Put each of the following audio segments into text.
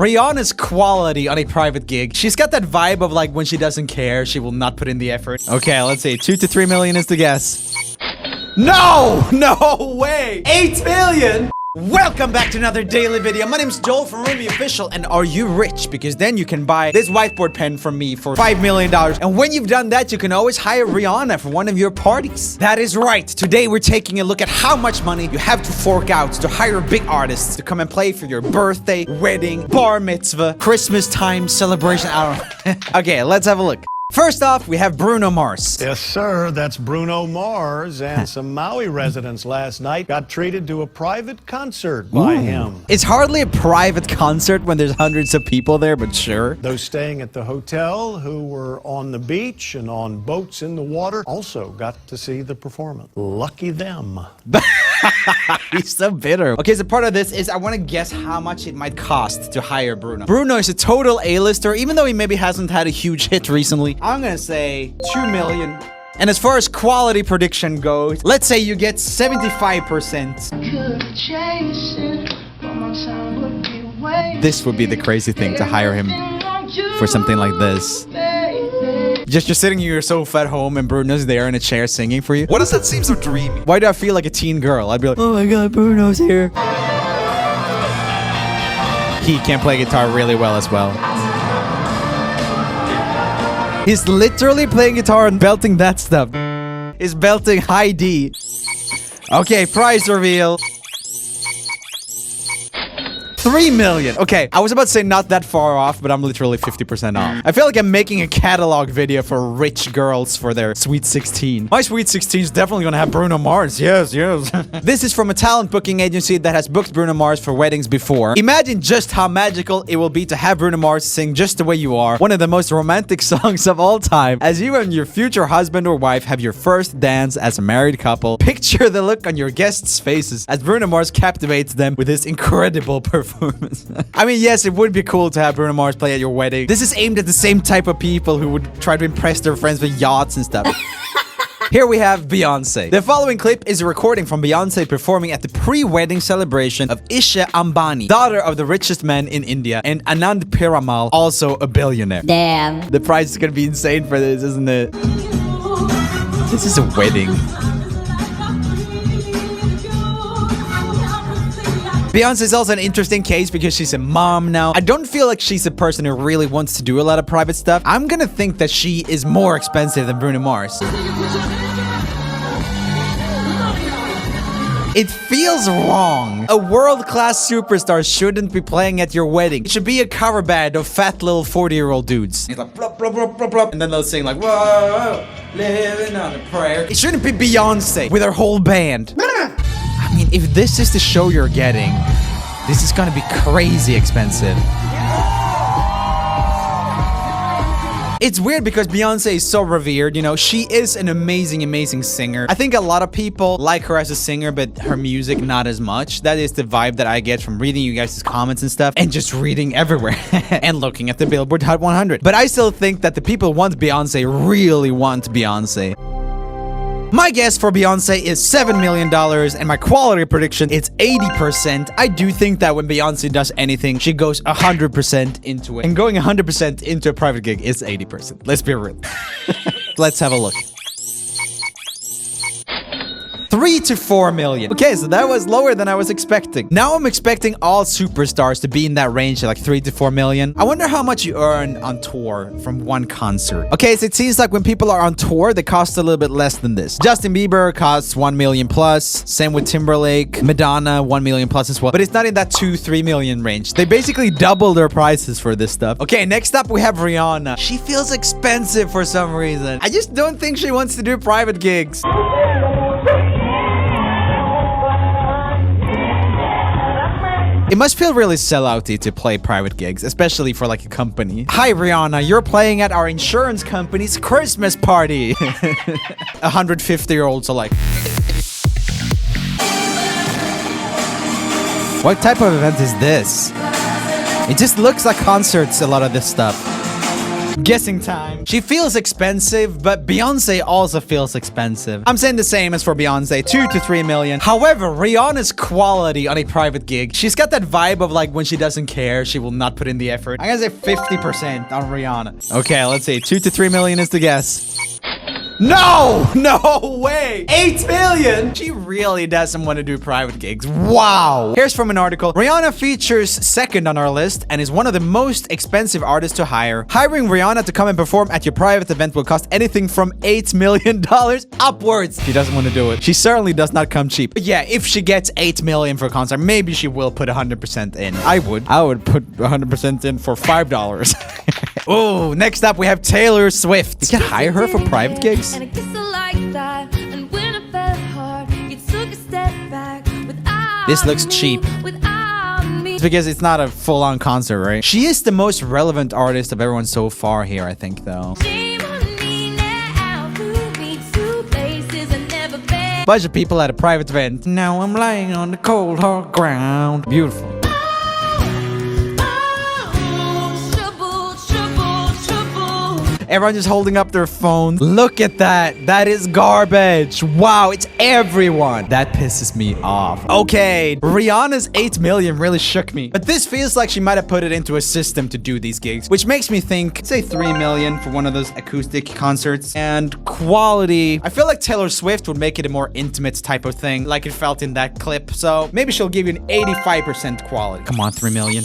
Rihanna's quality on a private gig. She's got that vibe of like when she doesn't care, she will not put in the effort. Okay, let's see. 2 to 3 million is the guess. No! No way! 8 million! Welcome back to another daily video. My name's Joel from Ruby Official, and are you rich? Because then you can buy this whiteboard pen from me for $5 million. And when you've done that, you can always hire Rihanna for one of your parties. That is right. Today we're taking a look at how much money you have to fork out to hire big artists to come and play for your birthday, wedding, bar mitzvah, Christmas time celebration. I don't know. Okay, let's have a look. First off, we have Bruno Mars. Yes, sir. That's Bruno Mars. And some Maui residents last night got treated to a private concert by him. It's hardly a private concert when there's hundreds of people there, but sure. Those staying at the hotel who were on the beach and on boats in the water also got to see the performance. Lucky them. He's so bitter. Okay, so part of this is I want to guess how much it might cost to hire Bruno. Bruno is a total A-lister, even though he maybe hasn't had a huge hit recently. I'm gonna say 2 million. And as far as quality prediction goes, let's say you get 75%. This would be the crazy thing to hire him for something like this. Just you're sitting in your sofa at home and Bruno's there in a chair singing for you. Why does that seem so dreamy? Why do I feel like a teen girl? I'd be like, oh my god, Bruno's here. He can play guitar really well as well. He's literally playing guitar and belting that stuff. He's belting high D. Okay, prize reveal. 3 million. Okay, I was about to say not that far off, but I'm literally 50% off. I feel like I'm making a catalog video for rich girls for their Sweet 16. My Sweet 16 is definitely gonna have Bruno Mars. Yes, yes. This is from a talent booking agency that has booked Bruno Mars for weddings before. Imagine just how magical it will be to have Bruno Mars sing Just the Way You Are, one of the most romantic songs of all time, as you and your future husband or wife have your first dance as a married couple. Picture the look on your guests' faces as Bruno Mars captivates them with his incredible performance. I mean, yes, it would be cool to have Bruno Mars play at your wedding. This is aimed at the same type of people who would try to impress their friends with yachts and stuff. Here we have Beyonce. The following clip is a recording from Beyonce performing at the pre-wedding celebration of Isha Ambani, daughter of the richest man in India, and Anand Piramal, also a billionaire. Damn. The price is gonna be insane for this, isn't it? This is a wedding. Beyonce is also an interesting case because she's a mom now. I don't feel like she's a person who really wants to do a lot of private stuff. I'm gonna think that she is more expensive than Bruno Mars. It feels wrong. A world-class superstar shouldn't be playing at your wedding. It should be a cover band of fat little 40-year-old dudes. He's like, blop, blop, blop, blop, blop. And then they'll sing like, whoa, living on a prayer. It shouldn't be Beyonce with her whole band. I mean, if this is the show you're getting, this is gonna be crazy expensive. It's weird because Beyonce is so revered, you know, she is an amazing, amazing singer. I think a lot of people like her as a singer, but her music not as much. That is the vibe that I get from reading you guys' comments and stuff, and just reading everywhere, and looking at the Billboard Hot 100. But I still think that the people who want Beyonce really want Beyonce. My guess for Beyonce is $7 million, and my quality prediction is 80%. I do think that when Beyonce does anything, she goes 100% into it. And going 100% into a private gig is 80%. Let's be real. Let's have a look. 3 to 4 million. Okay, so that was lower than I was expecting. Now I'm expecting all superstars to be in that range of like 3 to 4 million. I wonder how much you earn on tour from one concert. Okay, so it seems like when people are on tour, they cost a little bit less than this. Justin Bieber costs 1 million plus. Same with Timberlake. Madonna, 1 million plus as well. But it's not in that 2-3 million range. They basically double their prices for this stuff. Okay, next up we have Rihanna. She feels expensive for some reason. I just don't think she wants to do private gigs. It must feel really sellouty to play private gigs, especially for like a company. Hi Rihanna, you're playing at our insurance company's Christmas party. 150-year-olds are like, what type of event is this? It just looks like concerts, a lot of this stuff. Guessing time. She feels expensive, but Beyonce also feels expensive. I'm saying the same as for Beyonce, 2 to 3 million. However, Rihanna's quality on a private gig, she's got that vibe of like when she doesn't care, she will not put in the effort. I'm gonna say 50% on Rihanna. Okay, let's see. 2 to 3 million is the guess. No! No way! 8 million! She really doesn't want to do private gigs. Wow! Here's from an article. Rihanna features second on our list and is one of the most expensive artists to hire. Hiring Rihanna to come and perform at your private event will cost anything from $8 million upwards. She doesn't want to do it. She certainly does not come cheap. But yeah, if she gets 8 million for a concert, maybe she will put 100% in. I would put 100% in for $5. Oh, next up we have Taylor Swift. You can hire her for private gigs? This looks cheap. It's because it's not a full-on concert, right? She is the most relevant artist of everyone so far here, I think, though. Bunch of people at a private event. Now I'm lying on the cold hard ground. Beautiful. Everyone just holding up their phones. Look at that. That is garbage. Wow, it's everyone. That pisses me off. Okay, Rihanna's 8 million really shook me. But this feels like she might have put it into a system to do these gigs, which makes me think, say 3 million for one of those acoustic concerts. And quality, I feel like Taylor Swift would make it a more intimate type of thing, like it felt in that clip. So maybe she'll give you an 85% quality. Come on, 3 million.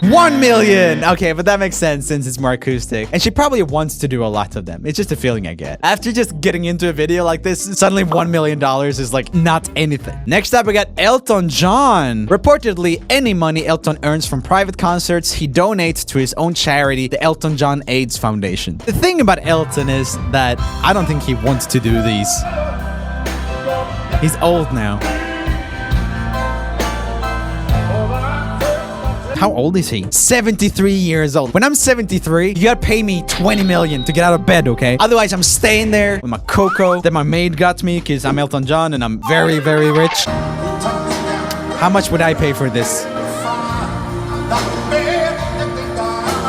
1 million! Okay, but that makes sense since it's more acoustic. And she probably wants to do a lot of them. It's just a feeling I get. After just getting into a video like this, suddenly $1 million is like not anything. Next up, we got Elton John. Reportedly, any money Elton earns from private concerts, he donates to his own charity, the Elton John AIDS Foundation. The thing about Elton is that I don't think he wants to do these. He's old now. How old is he? 73 years old. When I'm 73, you gotta pay me 20 million to get out of bed, okay? Otherwise, I'm staying there with my cocoa that my maid got me because I'm Elton John and I'm very, very rich. How much would I pay for this?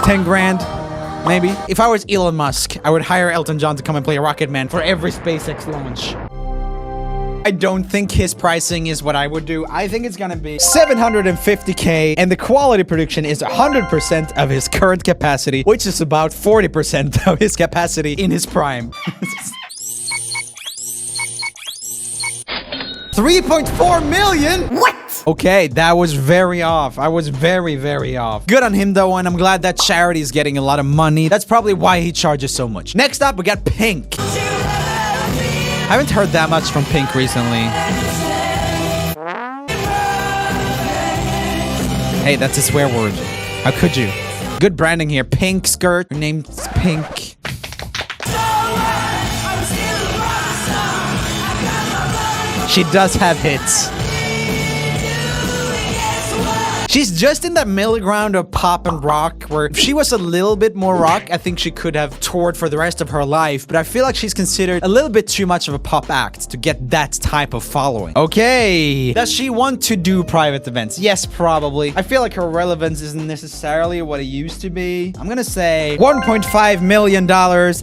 10 grand? Maybe? If I was Elon Musk, I would hire Elton John to come and play Rocket Man for every SpaceX launch. I don't think his pricing is what I would do. I think it's gonna be 750K, and the quality prediction is 100% of his current capacity, which is about 40% of his capacity in his prime. 3.4 million? What? Okay, that was very off. I was very, very off. Good on him though, and I'm glad that charity is getting a lot of money. That's probably why he charges so much. Next up, we got Pink. I haven't heard that much from Pink recently. Hey, that's a swear word. How could you? Good branding here. Pink skirt. Her name's Pink. She does have hits. She's just in that middle ground of pop and rock, where if she was a little bit more rock, I think she could have toured for the rest of her life. But I feel like she's considered a little bit too much of a pop act to get that type of following. Okay. Does she want to do private events? Yes, probably. I feel like her relevance isn't necessarily what it used to be. I'm gonna say $1.5 million,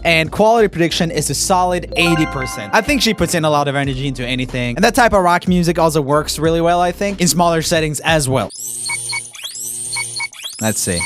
and quality prediction is a solid 80%. I think she puts in a lot of energy into anything. And that type of rock music also works really well, I think, in smaller settings as well. Let's see.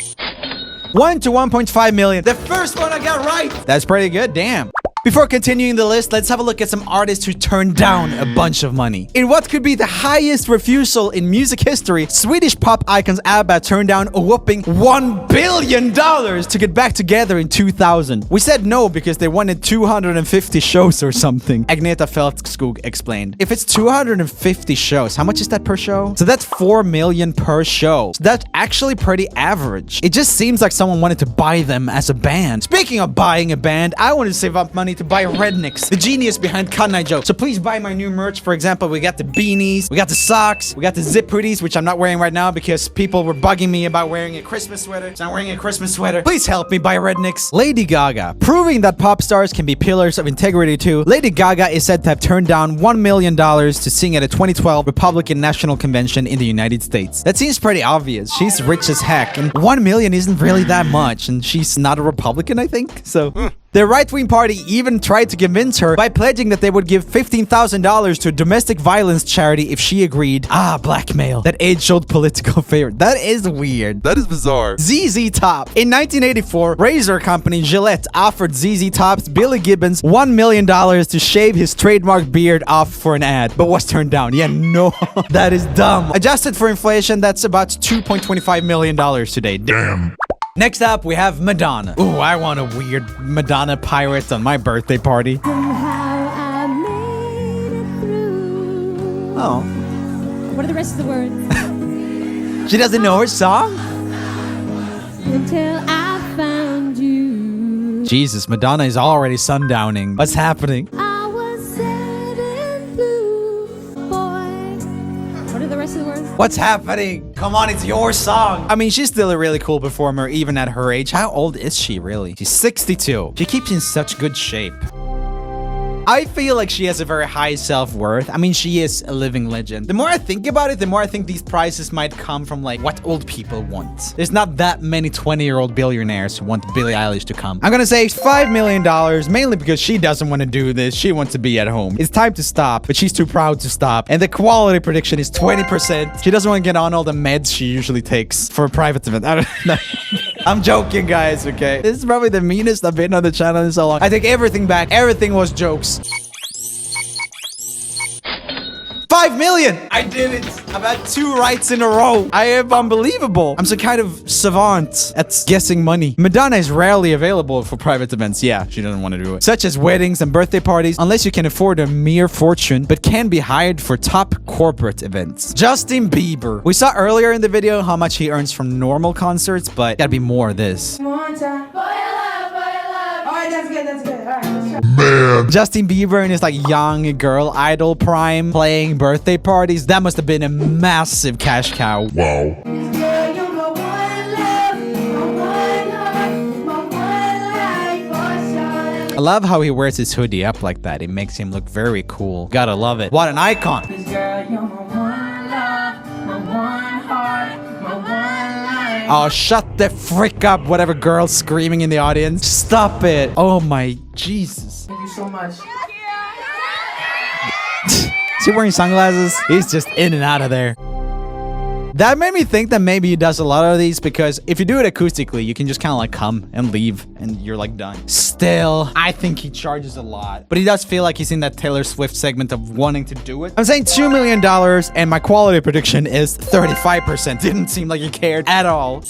1 to 1.5 million. The first one I got right. That's pretty good. Damn. Before continuing the list, let's have a look at some artists who turned down a bunch of money. In what could be the highest refusal in music history, Swedish pop icons ABBA turned down a whopping $1 billion to get back together in 2000. We said no because they wanted 250 shows or something, Agneta Feldskog explained. If it's 250 shows, how much is that per show? So that's 4 million per show. So that's actually pretty average. It just seems like someone wanted to buy them as a band. Speaking of buying a band, I wanted to save up money money to buy Rednix, the genius behind Kanai Joe. So please buy my new merch. For example, we got the beanies, we got the socks, we got the zip hoodies, which I'm not wearing right now because people were bugging me about wearing a Christmas sweater. So I'm wearing a Christmas sweater. Please help me buy Rednix. Lady Gaga. Proving that pop stars can be pillars of integrity too, Lady Gaga is said to have turned down $1 million to sing at a 2012 Republican National Convention in the United States. That seems pretty obvious. She's rich as heck, and 1 million isn't really that much, and she's not a Republican, I think, so... The right-wing party even tried to convince her by pledging that they would give $15,000 to a domestic violence charity if she agreed. Ah, blackmail. That age-old political favor. That is weird. That is bizarre. ZZ Top. In 1984, razor company Gillette offered ZZ Top's Billy Gibbons $1 million to shave his trademark beard off for an ad, but was turned down. Yeah, no. That is dumb. Adjusted for inflation, that's about $2.25 million today. Damn. Next up, we have Madonna. Ooh, I want a weird Madonna pirate on my birthday party. Oh. What are the rest of the words? She doesn't know her song? Until I found you. Jesus, Madonna is already sundowning. What's happening? I was sad and blue, boy. What are the rest of the words? What's happening? Come on, it's your song. I mean, she's still a really cool performer, even at her age. How old is she, really? She's 62. She keeps in such good shape. I feel like she has a very high self-worth. I mean, she is a living legend. The more I think about it, the more I think these prizes might come from, like, what old people want. There's not that many 20-year-old billionaires who want Billie Eilish to come. I'm gonna say $5 million, mainly because she doesn't want to do this. She wants to be at home. It's time to stop, but she's too proud to stop. And the quality prediction is 20%. She doesn't want to get on all the meds she usually takes for a private event. I don't know. I'm joking, guys, okay? This is probably the meanest I've been on the channel in so long. I take everything back. Everything was jokes. 5 million! I did it! I've had 2 rights in a row. I am unbelievable. I'm some kind of savant at guessing money. Madonna is rarely available for private events. Yeah, she doesn't want to do it. Such as weddings and birthday parties, unless you can afford a mere fortune, but can be hired for top corporate events. Justin Bieber. We saw earlier in the video how much he earns from normal concerts, but gotta be more of this. One time. Boy, I love, boy, I love. All right, that's good, that's good. All right, let's try. Man. Justin Bieber in his like young girl idol prime playing birthday parties. That must have been a massive cash cow. Wow. Girl, you're my one love, my one heart, my one life, for sure. I love how he wears his hoodie up like that. It makes him look very cool. Gotta love it. What an icon. Girl, you're my one love, my one heart, my one life. Oh, shut the frick up, whatever girl screaming in the audience. Stop it. Oh my Jesus. Thank you so much. Is he wearing sunglasses? He's just in and out of there. That made me think that maybe he does a lot of these because if you do it acoustically, you can just kind of like come and leave and you're like done. Still, I think he charges a lot. But he does feel like he's in that Taylor Swift segment of wanting to do it. I'm saying $2 million and my quality prediction is 35%. Didn't seem like he cared at all.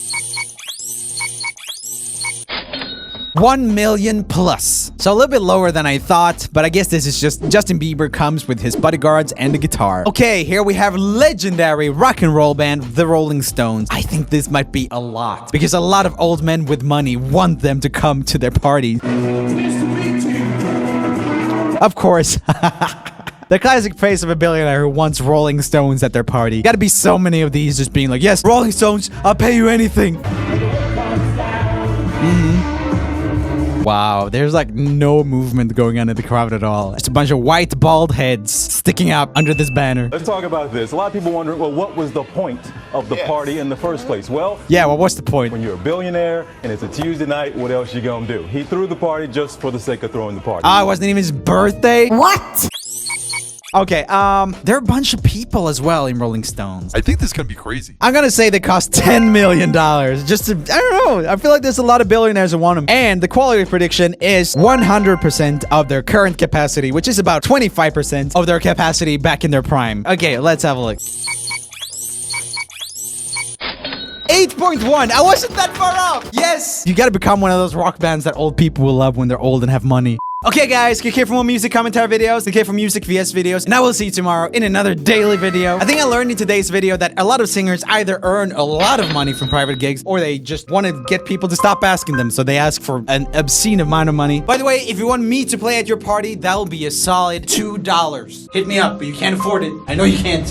1 million plus. So a little bit lower than I thought, but I guess this is just Justin Bieber comes with his bodyguards and the guitar. Okay, here we have legendary rock and roll band, The Rolling Stones. I think this might be a lot because a lot of old men with money want them to come to their parties. Of course. The classic face of a billionaire who wants Rolling Stones at their party. Gotta be so many of these just being like, yes, Rolling Stones, I'll pay you anything. Wow, there's like no movement going on in the crowd at all. Just a bunch of white bald heads sticking out under this banner. Let's talk about this. A lot of people wonder, well, what was the point of the party in the first place? Well, yeah, well, what's the point? when you're a billionaire and it's a Tuesday night, what else you gonna do? He threw the party just for the sake of throwing the party. Ah, it wasn't even his birthday? What? Okay, there are a bunch of people as well in Rolling Stones. I think this is gonna be crazy. I'm gonna say they cost $10 million just to, I don't know. I feel like there's a lot of billionaires who want them. And the quality prediction is 100% of their current capacity, which is about 25% of their capacity back in their prime. Okay, let's have a look. 8.1. I wasn't that far off. Yes. You gotta become one of those rock bands that old people will love when they're old and have money. Okay, guys, click here for more music commentary videos, click here for music VS videos, and I will see you tomorrow in another daily video. I think I learned in today's video that a lot of singers either earn a lot of money from private gigs, or they just want to get people to stop asking them, so they ask for an obscene amount of money. By the way, if you want me to play at your party, that'll be a solid $2. Hit me up, but you can't afford it. I know you can't.